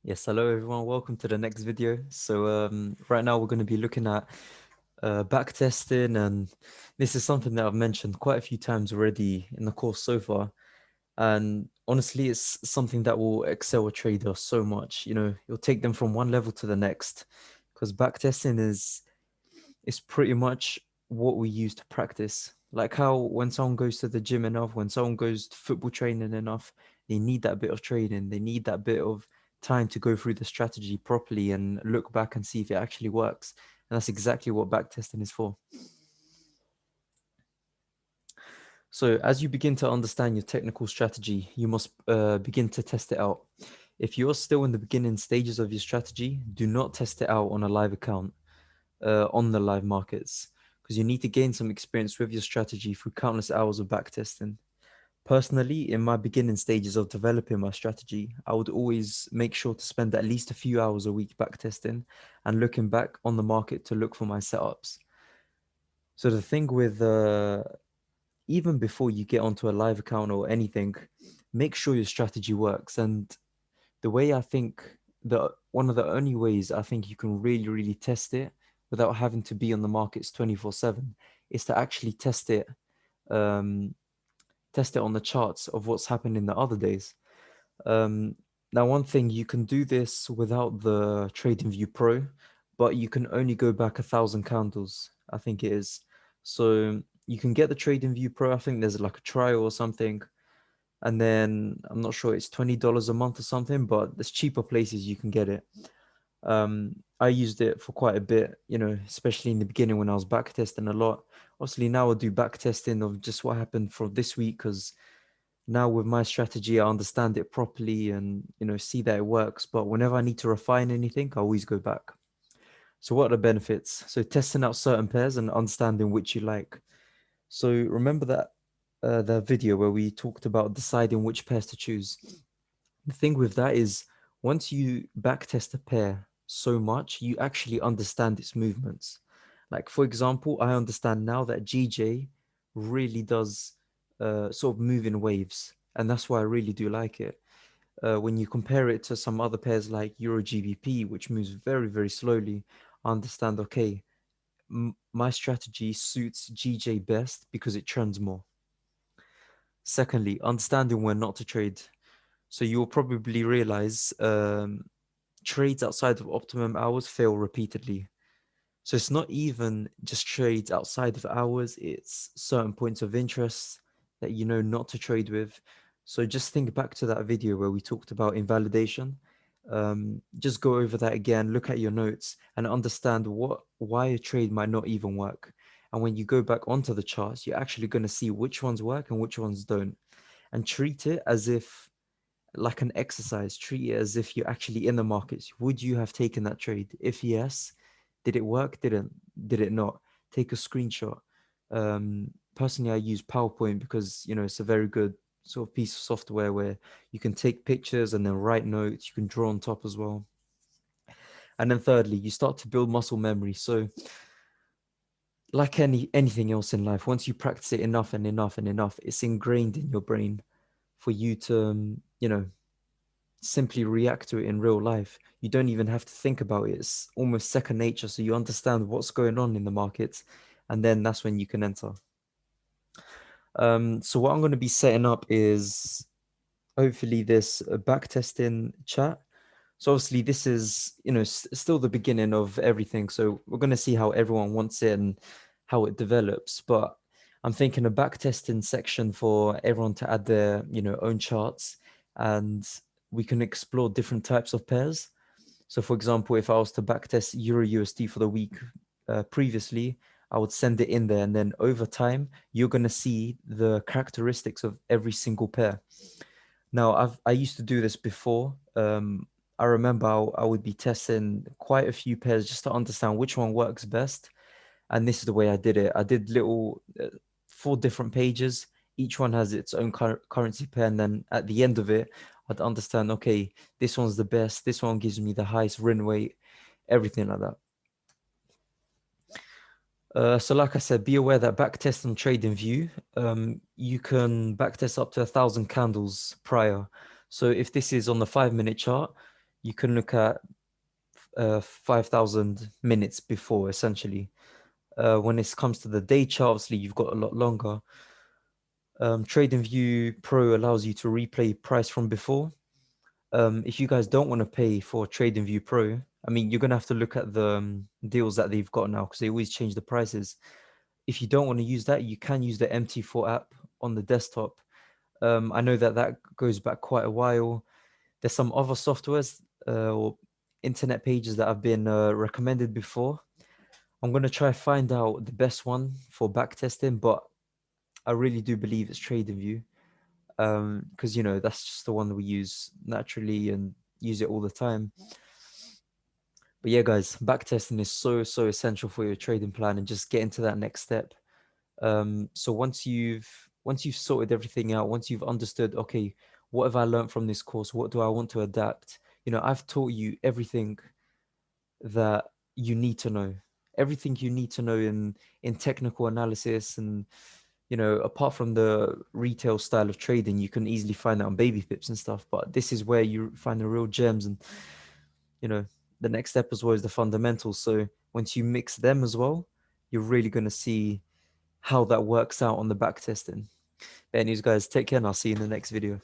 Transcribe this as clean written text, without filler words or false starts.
Yes, hello everyone. Welcome to the next video. Right now we're going to be looking at backtesting, and this is something that I've mentioned quite a few times already in the course so far. And honestly, it's something that will excel a trader so much. You'll take them from one level to the next, because backtesting is pretty much what we use to practice. Like how when someone goes to the gym enough, when someone goes to football training enough, they need that bit of training. They need that bit of time to go through the strategy properly and look back and see if it actually works. And that's exactly what backtesting is for. So as you begin to understand your technical strategy, you must begin to test it out. If you're still in the beginning stages of your strategy, do not test it out on a live account. On the live markets, because you need to gain some experience with your strategy through countless hours of backtesting. Personally, in my beginning stages of developing my strategy, I would always make sure to spend at least a few hours a week backtesting and looking back on the market to look for my setups. So the thing with even before you get onto a live account or anything, make sure your strategy works. And the way I think the one of the only ways I think you can really test it without having to be on the markets 24/7 is to actually um, test it on the charts of what's happened in the other days. Um, Now, one thing, you can do this without the TradingView Pro, but you can only go back 1,000 candles, I think it is. So you can get the TradingView Pro. I think there's like a trial or something, and then I'm not sure, it's $20 a month or something, but there's cheaper places you can get it. I used it for quite a bit, especially in the beginning when I was backtesting a lot. Obviously now I do backtesting of just what happened for this week, because now with my strategy I understand it properly and see that it works. But whenever I need to refine anything, I always go back. So what are the benefits? So testing out certain pairs and understanding which you like. So remember that the video where we talked about deciding which pairs to choose. The thing with that is, once you backtest a pair so much, you actually understand its movements. Like, for example, I understand now that GJ really does sort of move in waves. And that's why I really do like it. When you compare it to some other pairs like Euro GBP, which moves very slowly, I understand, okay, my strategy suits GJ best because it trends more. Secondly, understanding when not to trade. So you'll probably realize trades outside of optimum hours fail repeatedly. So it's not even just trades outside of hours, it's certain points of interest that you know not to trade with. So just think back to that video where we talked about invalidation. Just go over that again, look at your notes and understand why a trade might not even work. And when you go back onto the charts, you're actually going to see which ones work and which ones don't. And treat it as if like an exercise. Treat it as if you're actually in the markets. Would you have taken that trade? If yes, did it work? Did it not? Take a screenshot. Personally, I use PowerPoint because it's a very good sort of piece of software where you can take pictures and then write notes. You can draw on top as well. And then thirdly, you start to build muscle memory. So like anything else in life, once you practice it enough and enough and enough, it's ingrained in your brain for you to simply react to it in real life. You don't even have to think about it. It's almost second nature. So you understand what's going on in the markets, and then that's when you can enter. So what I'm going to be setting up is hopefully this backtesting chat. So obviously this is, still the beginning of everything. So we're going to see how everyone wants it and how it develops. But I'm thinking a backtesting section for everyone to add their, own charts, and we can explore different types of pairs. So for example, if I was to backtest Euro USD for the week previously, I would send it in there. And then over time, you're going to see the characteristics of every single pair. Now, I used to do this before. I remember I would be testing quite a few pairs just to understand which one works best. And this is the way I did it. I did little 4 different pages. Each one has its own currency pair. And then at the end of it, I'd understand, okay, this one's the best. This one gives me the highest win rate, everything like that. So like I said, be aware that backtest on TradingView, you can backtest up to 1,000 candles prior. So if this is on the 5-minute chart, you can look at 5,000 minutes before, essentially. When it comes to the day chart, obviously you've got a lot longer. TradingView Pro allows you to replay price from before. If you guys don't want to pay for TradingView Pro, I mean, you're gonna have to look at the deals that they've got now because they always change the prices. If you don't want to use that, you can use the MT4 app on the desktop. I know that that goes back quite a while. There's some other softwares or internet pages that have been recommended before. I'm gonna try find out the best one for backtesting, but I really do believe it's TradingView because that's just the one that we use naturally and use it all the time. But yeah, guys, backtesting is so essential for your trading plan and just getting to that next step. So once you've sorted everything out, once you've understood, okay, what have I learned from this course? What do I want to adapt? I've taught you everything that you need to know, everything you need to know in technical analysis. And apart from the retail style of trading, you can easily find that on baby pips and stuff, but this is where you find the real gems. And you know the next step as well is the fundamentals. So once you mix them as well, you're really going to see how that works out on the back testing. But anyways, guys, take care and I'll see you in the next video.